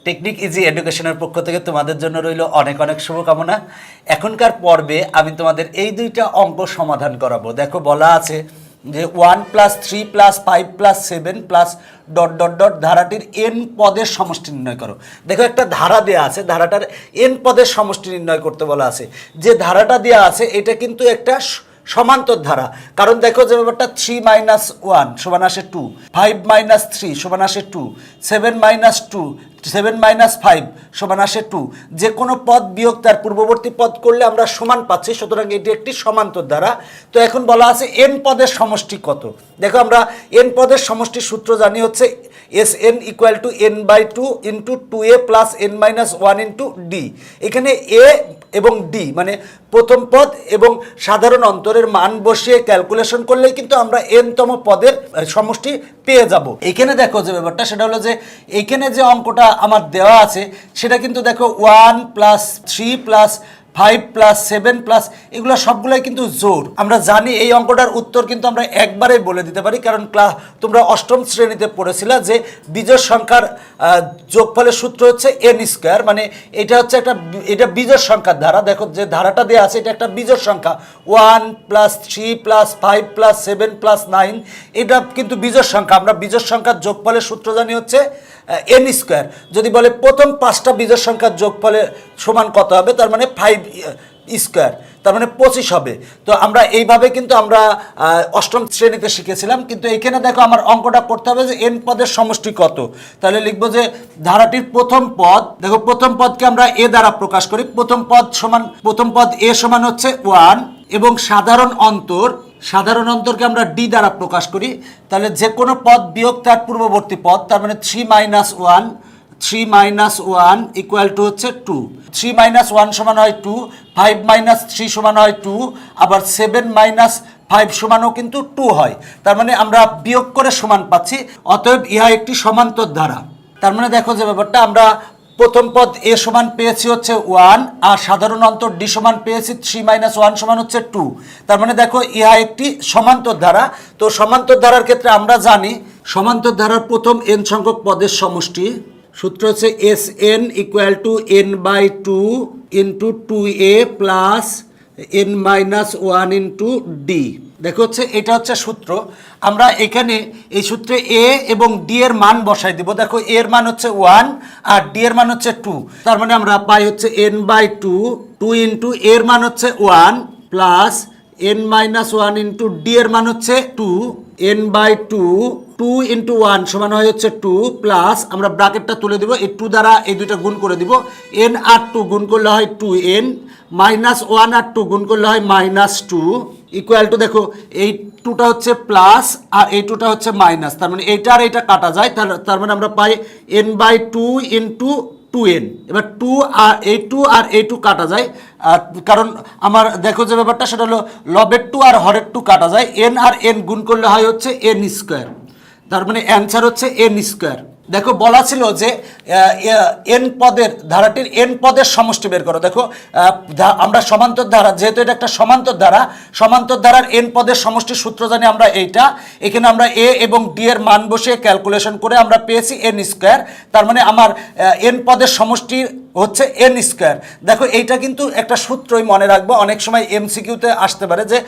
Technique easy এডুকেশনের পক্ষ থেকে তোমাদের জন্য রইল অনেক অনেক শুভকামনা। এখনকার পর্বে আমি তোমাদের এই দুইটা অঙ্ক সমাধান করাবো। দেখো বলা আছে যে 1 + 3 + 5 + 7 + ... ধারাটির n পদের সমষ্টি নির্ণয় করো। দেখো একটা ধারা দেওয়া আছে, ধারাটার n পদের সমষ্টি নির্ণয় করতে বলা আছে। যে ধারাটা দেওয়া আছে এটা কিন্তু একটা সমান্তর ধারা, কারণ দেখো যে ব্যাপারটা 3 - 1 = আসে 2, 5 - 3 = আসে 2, 7 - 2 7 - 5 = আসে 2। যে কোনো পদ বিয়োগ তার পূর্ববর্তী পদ করলে আমরা সমান পাচ্ছি, সুতরাং এটি একটি সমান্তর ধারা। তো এখন বলা আছে n পদের সমষ্টি কত। দেখো আমরা n পদের সমষ্টির সূত্র জানি হচ্ছে Sn = n/2 × 2a + n - 1 × d। এখানে a এবং d মানে প্রথম পদ এবং সাধারণ অন্তরের মান বসিয়ে ক্যালকুলেশন করলেই কিন্তু আমরা n তম পদের সমষ্টি পেয়ে যাব। এখানে দেখো যে ব্যাপারটা সেটা হলো যে এইখানে যে অঙ্কটা আমার দেওয়া আছে সেটা কিন্তু দেখো 1 + 3 + 5 + 7 এগুলো সবগুলোই কিন্তু জোর। আমরা জানি এই অঙ্কটার উত্তর কিন্তু আমরা একবারেই বলে দিতে পারি, কারণ তোমরা অষ্টম শ্রেণীতে পড়েছিলে যে বিজোড় সংখ্যার যোগফলের সূত্র হচ্ছে n², মানে এটা হচ্ছে এটা বিজোড় সংখ্যার ধারা। দেখো যে ধারাটা দেওয়া আছে এটা একটা বিজোড় সংখ্যা 1 + 3 + 5 + 7 + 9, এটা কিন্তু বিজোড় সংখ্যা। আমরা বিজোড় সংখ্যার যোগফলের সূত্র জানি হচ্ছে n²। যদি বলে প্রথম 5টা বিজোড় সংখ্যার যোগফলে সমান কত হবে, তার মানে 5², তার মানে 25 হবে। তো আমরা এইভাবে কিন্তু আমরা অষ্টম শ্রেণীতে শিখেছিলাম। কিন্তু এখানে দেখো আমার অঙ্কটা করতে হবে যে n পদের সমষ্টি কত। তাহলে লিখবো যে ধারাটির প্রথম পদ, দেখো প্রথম পদকে আমরা a দ্বারা প্রকাশ করি। প্রথম পদ a সমান হচ্ছে 1 এবং সাধারণ অন্তরকে আমরা d দ্বারা প্রকাশ করি। তাহলে যে কোনো পদ বিয়োগ তার পূর্ববর্তী পদ, তার মানে 3 - 1 = হচ্ছে 2। 3 - 1 সমান হয় 2, 5 - 3 সমান হয় 2, আবার 7 - 5 সমানও কিন্তু 2 হয়। তার মানে আমরা বিয়োগ করে সমান পাচ্ছি, অতএব ইহা একটি সমান্তর ধারা। তার মানে দেখো যে ব্যাপারটা আমরা প্রথম পদ a সমান পেয়েছি হচ্ছে 1 আর সাধারণ অন্তর d সমান পেয়েছি 3 - 1 সমান হচ্ছে 2। তার মানে দেখো ইহা একটি সমান্তর ধারা। তো সমান্তর ধারার ক্ষেত্রে আমরা জানি সমান্তর ধারার প্রথম n সংখ্যক পদের সমষ্টি সূত্র হচ্ছে Sn = n/2 × 2a + n - 1 × d। দেখো হচ্ছে এটা হচ্ছে সূত্র। আমরা এখানে এই সূত্রে a এবং d এর মান বসাই দিব। দেখো a এর মান হচ্ছে 1 আর d এর মান হচ্ছে 2, তার মানে আমরা পাই হচ্ছে n/2, 2 × a এর মান হচ্ছে 1 + n - 1 × d এর মান হচ্ছে 2, n/2 2 × 1 সমান হয় হচ্ছে 2 প্লাস আমরা ব্র্যাকেটটা তুলে দিব, এই 2 দ্বারা এই দুইটা গুণ করে দিব। n আর 2 গুণ করলে হয় 2n, -1 আর 2 গুণ করলে হয় -2 = দেখো এই 2টা হচ্ছে প্লাস আর এই 2টা হচ্ছে মাইনাস, তার মানে এইটা আর এইটা কাটা যায়। তার মানে আমরা পাই n/2 × 2n। এবার 2 আর এই 2 কাটা যায়, কারণ আমার দেখো যে ব্যাপারটা সেটা হলো লবের 2 আর হরের 2 কাটা যায়। n আর n গুণ করলে হয় হচ্ছে n², তার মানে অ্যান্সার হচ্ছে n²। দেখো বলা ছিল যে ধারাটির n পদের সমষ্টি বের করো। দেখো আমরা সমান্তর ধারা, যেহেতু এটা একটা সমান্তর ধারার n পদের সমষ্টির সূত্র জানি আমরা এইটা। এখানে আমরা a এবং d এর মান বসিয়ে ক্যালকুলেশন করে আমরা পেয়েছি n²। তার মানে আমার n পদের সমষ্টি হচ্ছে n²। দেখো এইটা কিন্তু একটা সূত্রই মনে রাখবো, অনেক সময় MCQতে আসতে পারে যে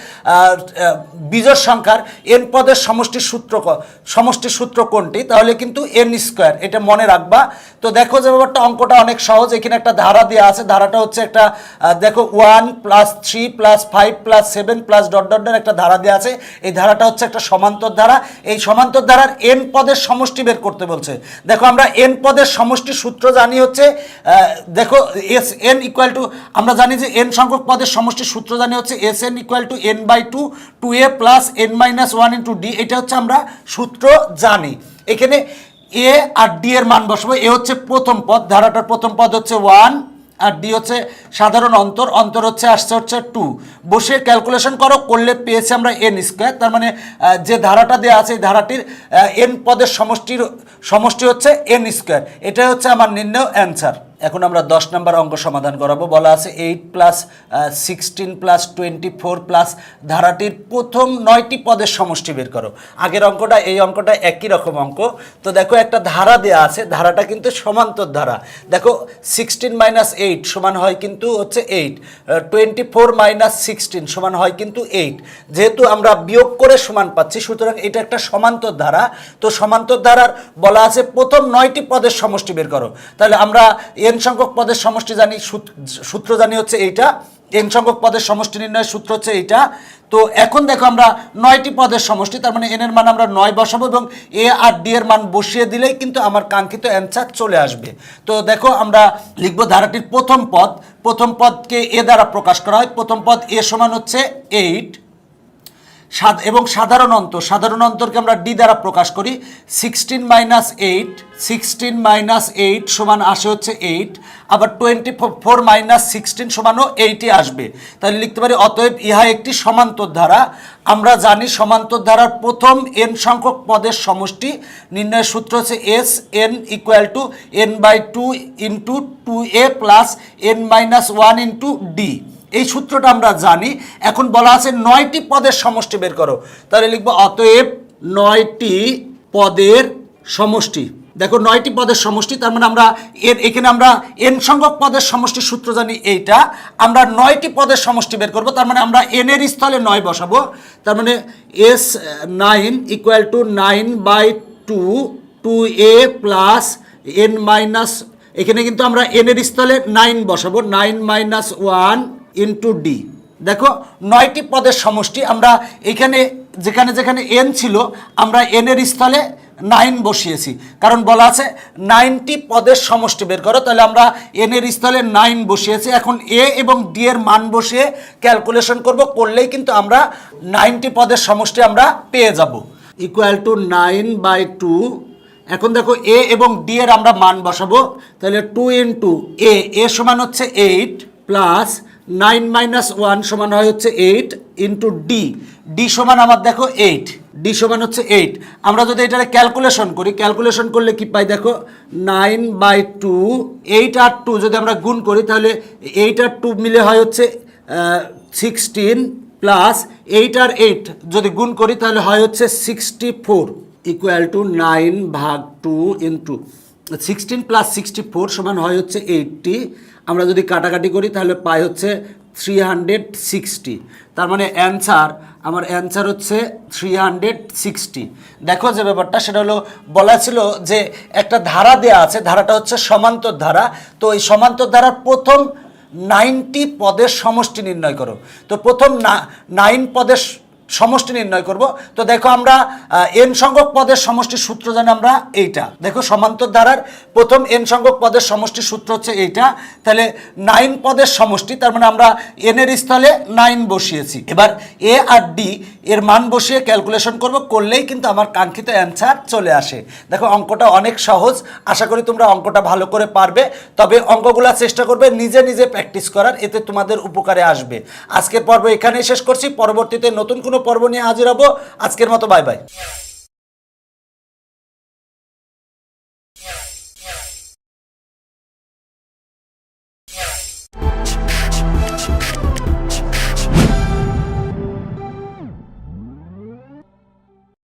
বিজোড় সংখ্যার n পদের সমষ্টির সূত্র কোনটি, তাহলে কিন্তু n², এটা মনে রাখবা। তো দেখো যে ব্যাপারটা অঙ্কটা অনেক সহজ। এখানে একটা ধারা দেওয়া আছে, ধারাটা হচ্ছে একটা দেখো 1 + 3 + 5 + 7 + ... একটা ধারা দেওয়া আছে। এই ধারাটা হচ্ছে একটা সমান্তর ধারা। এই সমান্তর ধারার n পদের সমষ্টি বের করতে বলছে। দেখো আমরা n পদের সমষ্টির সূত্র জানি হচ্ছে দেখো Sn = আমরা জানি যে n সংখ্যক পদের সমষ্টির সূত্র জানি হচ্ছে Sn = n/2 2a + n - 1 × d। এটা হচ্ছে আমরা সূত্র জানি। এখানে a আর d এর মান বসাবো। এ হচ্ছে প্রথম পদ, ধারাটার প্রথম পদ হচ্ছে 1 আর d হচ্ছে সাধারণ অন্তর আসছে হচ্ছে 2। বসে ক্যালকুলেশন করলে পেয়েছি আমরা n²। তার মানে যে ধারাটা দেওয়া আছে এই ধারাটির n পদের সমষ্টি হচ্ছে n²। এটাই হচ্ছে আমার নির্ণয় অ্যান্সার। এখন আমরা 10 নম্বর অঙ্ক সমাধান করাবো। বলা আছে 8 প্লাস 16 প্লাস 24 প্লাস ধারাটির প্রথম 9টি পদের সমষ্টি বের করো। আগের অঙ্কটা এই অঙ্কটা একই রকম অঙ্ক। তো দেখো একটা ধারা দেয়া আছে, ধারাটা কিন্তু সমান্তর ধারা। দেখো 16 মাইনাস 8 সমান হয় কিন্তু হচ্ছে 8, 24 মাইনাস 16 সমান হয় কিন্তু 8। যেহেতু আমরা বিয়োগ করে সমান পাচ্ছি, সুতরাং এটা একটা সমান্তর ধারা। তো সমান্তর ধারার বলা আছে প্রথম 9টি পদের সমষ্টি বের করো। তাহলে আমরা n সংখ্যক পদের সমষ্টি জানি, সূত্র জানি হচ্ছে এইটা। n সংখ্যক পদের সমষ্টি নির্ণয়ের সূত্র হচ্ছে এইটা। তো এখন দেখো আমরা 9টি পদের সমষ্টি, তার মানে n এর মান আমরা 9 বসাবো এবং a আর d এর মান বসিয়ে দিলেই কিন্তু আমার কাঙ্ক্ষিত অ্যান্সার চলে আসবে। তো দেখো আমরা লিখব ধারাটির প্রথম পদ, প্রথম পদকে a দ্বারা প্রকাশ করা হয়। প্রথম পদ a সমান হচ্ছে 8 এবং সাধারণ অন্তরকে আমরা d দ্বারা প্রকাশ করি। 16 মাইনাস 8 সমান আসে হচ্ছে 8, আবার 24 মাইনাস 16 সমানও 8ই আসবে। তাহলে লিখতে পারি অতএব ইহা একটি সমান্তর ধারা। আমরা জানি সমান্তর ধারার প্রথম n সংখ্যক পদের সমষ্টি নির্ণয়ের সূত্র হচ্ছে s n equal to n/2 into 2a plus n-1 into d। এই সূত্রটা আমরা জানি। এখন বলা আছে 9টি পদের সমষ্টি বের করো। তাহলে লিখবো অতএব 9টি পদের সমষ্টি। দেখো 9টি পদের সমষ্টি, তার মানে আমরা এখানে আমরা n সংখ্যক পদের সমষ্টির সূত্র জানি এইটা। আমরা 9টি পদের সমষ্টি বের করব, তার মানে আমরা n এর স্থলে 9 বসাবো। তার মানে s9 equal to 9/2 2a plus n- এখানে কিন্তু আমরা n এর স্থলে 9 বসাবো, 9-1 ইন্টু d। দেখো 9টি পদের সমষ্টি আমরা এখানে যেখানে n ছিল আমরা n এর স্থলে 9 বসিয়েছি, কারণ বলা আছে 9টি পদের সমষ্টি বের করো। তাহলে আমরা n এর স্থলে 9 বসিয়েছি। এখন a এবং d এর মান বসিয়ে ক্যালকুলেশন করলেই কিন্তু আমরা 9টি পদের সমষ্টি আমরা পেয়ে যাব। Equal to 9/2। এখন দেখো a এবং d এর আমরা মান বসাবো। তাহলে 2 ইন্টু a সমান হচ্ছে 8 প্লাস 9-1 সমান হয় হচ্ছে 8 ইন্টু d সমান আমার দেখো 8, d সমান হচ্ছে 8। আমরা যদি এটা ক্যালকুলেশন করলে কি পাই দেখো 9/2, 8 আর 2 যদি আমরা গুণ করি তাহলে 8 আর 2 মিলে হয় হচ্ছে 16 প্লাস 8 আর 8 যদি গুণ করি তাহলে হয় হচ্ছে 64 ইকুয়াল টু 9/2 ইন্টু 16 প্লাস 64 সমান হয় হচ্ছে 80। আমরা যদি কাটাকাটি করি তাহলে পাই হচ্ছে 360। তার মানে আমার অ্যান্সার হচ্ছে 360। দেখো যে ব্যাপারটা সেটা হলো বলা ছিল যে একটা ধারা দেয়া আছে, ধারাটা হচ্ছে সমান্তর ধারা। তো এই সমান্তর ধারার প্রথম 9টি পদের সমষ্টি নির্ণয় করো। তো প্রথম 9 পদের সমষ্টি নির্ণয় করব। তো দেখো আমরা n সংখ্যক পদের সমষ্টির সূত্র জানি আমরা এইটা। দেখো সমান্তর ধারার প্রথম n সংখ্যক পদের সমষ্টির সূত্র হচ্ছে এইটা। তাহলে 9 পদের সমষ্টি, তার মানে আমরা n এর স্থলে 9 বসিয়েছি। এবার a আর d এর মান বসিয়ে ক্যালকুলেশন করলেই কিন্তু আমার কাঙ্ক্ষিত অ্যান্সার চলে আসে। দেখো অঙ্কটা অনেক সহজ, আশা করি তোমরা অঙ্কটা ভালো করে পারবে। তবে অঙ্কগুলো চেষ্টা করবে নিজে প্র্যাকটিস করার, এতে তোমাদের উপকারে আসবে। আজকের পর্ব এখানেই শেষ করছি, পরবর্তীতে নতুন কোনো পর্ব নিয়ে হাজির হব। আজকের মতো বাই বাই।